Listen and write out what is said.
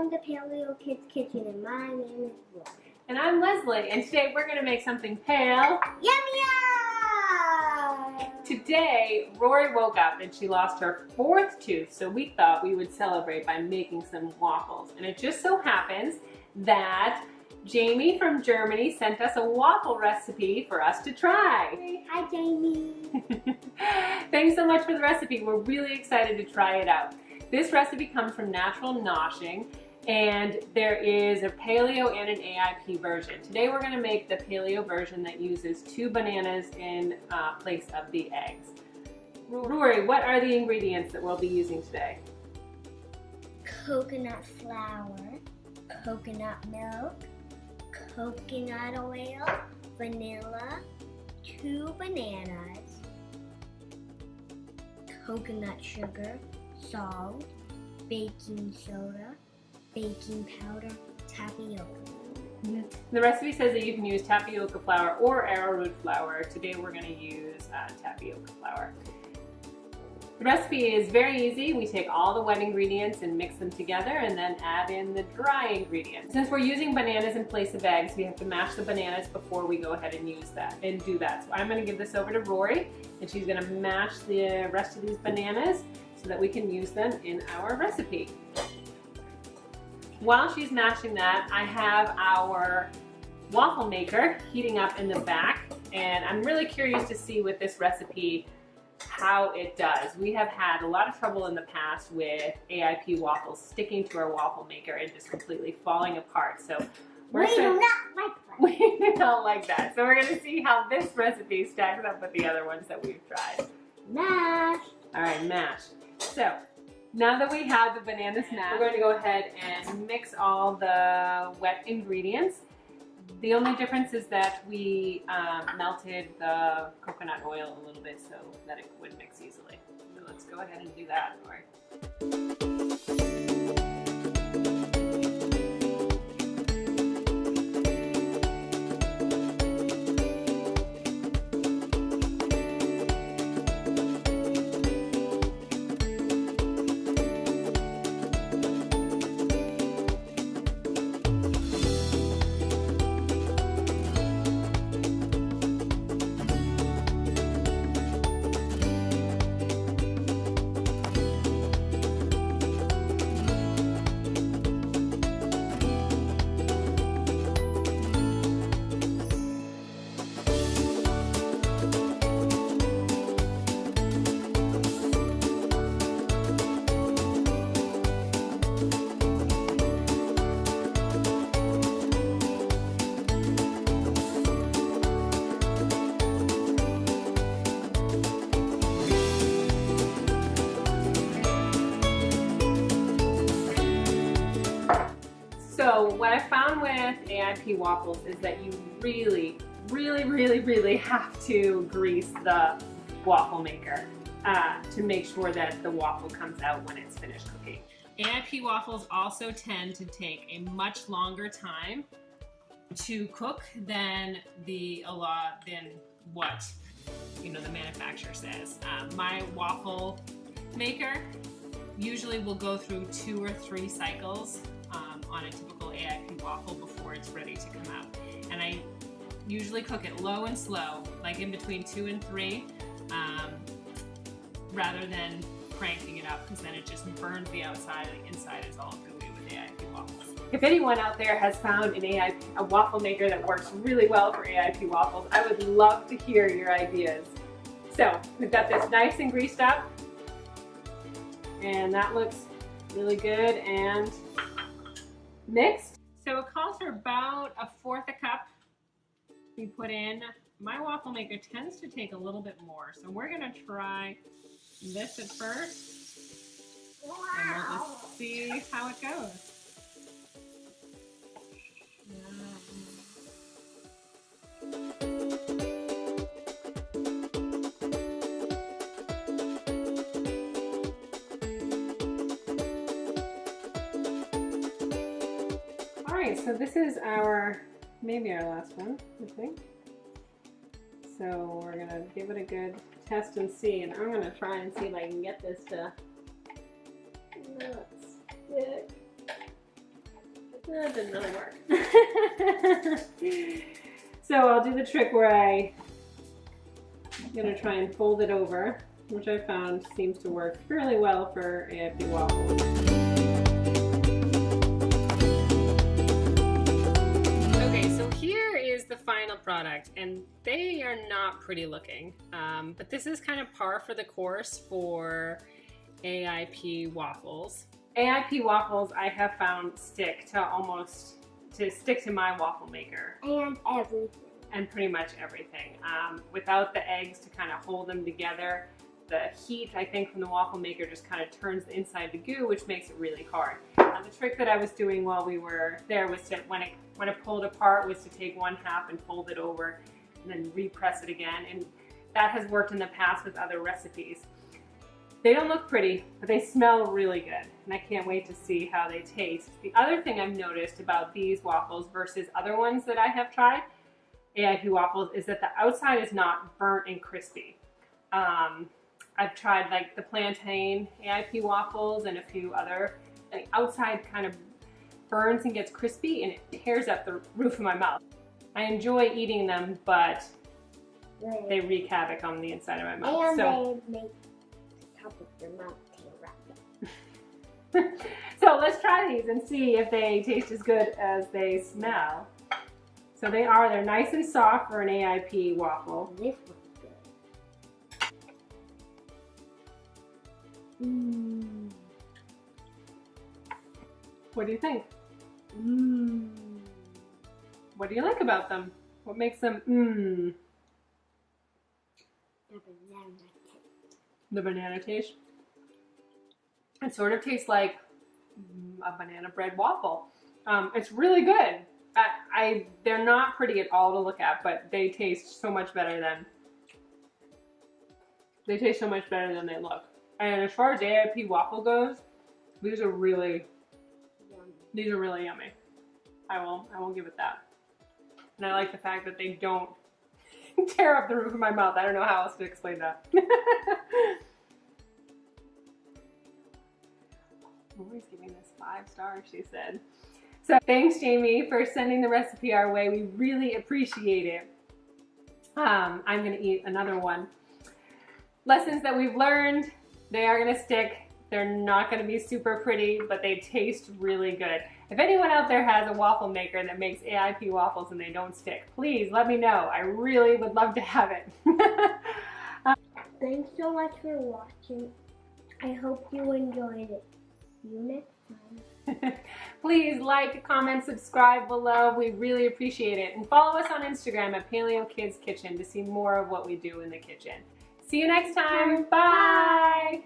welcome to Paleo Kids Kitchen, and my name is Rory. And I'm Leslie, and today we're going to make something pale. Yummy! Today, Rory woke up and she lost her 4th tooth, so we thought we would celebrate by making some waffles. And it just so happens that Jamie from Germany sent us a waffle recipe for us to try. Hi, Jamie. Thanks so much for the recipe. We're really excited to try it out. This recipe comes from Natural Noshing, and there is a paleo and an AIP version. Today we're going to make the paleo version that uses 2 bananas in place of the eggs. Rory, what are the ingredients that we'll be using today? Coconut flour, coconut milk, coconut oil, vanilla, 2 bananas, coconut sugar, salt, baking soda, baking powder, tapioca. The recipe says that you can use tapioca flour or arrowroot flour. Today we're going to use tapioca flour. The recipe is very easy. We take all the wet ingredients and mix them together and then add in the dry ingredients. Since we're using bananas in place of eggs, we have to mash the bananas before we go ahead and use that and do that. So I'm going to give this over to Rory, and she's going to mash the rest of these bananas so that we can use them in our recipe. While she's mashing that, I have our waffle maker heating up in the back, and I'm really curious to see with this recipe how it does. We have had a lot of trouble in the past with AIP waffles sticking to our waffle maker and just completely falling apart. So We do not like that. We don't like that. So we're going to see how this recipe stacks up with the other ones that we've tried. Mash. All right, mash. So now that we have the bananas mashed, we're going to go ahead and mix all the wet ingredients. The only difference is that we melted the coconut oil a little bit so that it would mix easily. So let's go ahead and do that. So what I found with AIP waffles is that you really have to grease the waffle maker to make sure that the waffle comes out when it's finished cooking. AIP waffles also tend to take a much longer time to cook than what the manufacturer says. My waffle maker usually will go through 2 or 3 cycles on a typical AIP waffle before it's ready to come out. And I usually cook it low and slow, like in between 2 and 3, rather than cranking it up, because then it just burns the outside and the inside is all gooey with AIP waffles. If anyone out there has found a waffle maker that works really well for AIP waffles, I would love to hear your ideas. So we've got this nice and greased up, and that looks really good and mixed. So it calls for about 1/4 cup we put in. My waffle maker tends to take a little bit more, so we're going to try this at first, and we'll just see how it goes. Alright, so this is maybe our last one, I think. So we're going to give it a good test and see, and I'm going to try and see if I can get this to not stick. That didn't really work. So I'll do the trick where I'm gonna try and fold it over, which I found seems to work fairly well for AIP waffles. Okay, so here is the final product, and they are not pretty looking, but this is kind of par for the course for AIP waffles. AIP waffles I have found stick to my waffle maker. And everything. And pretty much everything. Without the eggs to kind of hold them together, the heat I think from the waffle maker just kind of turns the inside to goo, which makes it really hard. The trick that I was doing while we were there was to, when it pulled apart, was to take one half and fold it over and then repress it again. And that has worked in the past with other recipes. They don't look pretty, but they smell really good, and I can't wait to see how they taste. The other thing I've noticed about these waffles versus other ones that I have tried, AIP waffles, is that the outside is not burnt and crispy. I've tried like the plantain AIP waffles and a few other, the outside kind of burns and gets crispy and it tears up the roof of my mouth. I enjoy eating them, but they wreak havoc on the inside of my mouth. And so, they make the top of your mouth tear up. So let's try these and see if they taste as good as they smell. So they're nice and soft for an AIP waffle. This looks good. Mmm. What do you think? Mmm. What do you like about them? What makes them mmm? The banana taste. The banana taste? It sort of tastes like a banana bread waffle. It's really good. They're not pretty at all to look at, but they taste so much better than they look. And as far as AIP waffle goes, these are really yummy. I will give it that. And I like the fact that they don't tear up the roof of my mouth. I don't know how else to explain that. Always giving this 5 stars, she said. So thanks, Jamie, for sending the recipe our way. We really appreciate it. I'm going to eat another one. Lessons that we've learned, they are going to stick. They're not going to be super pretty, but they taste really good. If anyone out there has a waffle maker that makes AIP waffles and they don't stick, please let me know. I really would love to have it. Thanks so much for watching. I hope you enjoyed it. See you next time. Please like, comment, subscribe below. We really appreciate it. And follow us on Instagram at Paleo Kids Kitchen to see more of what we do in the kitchen. See you next time. Bye.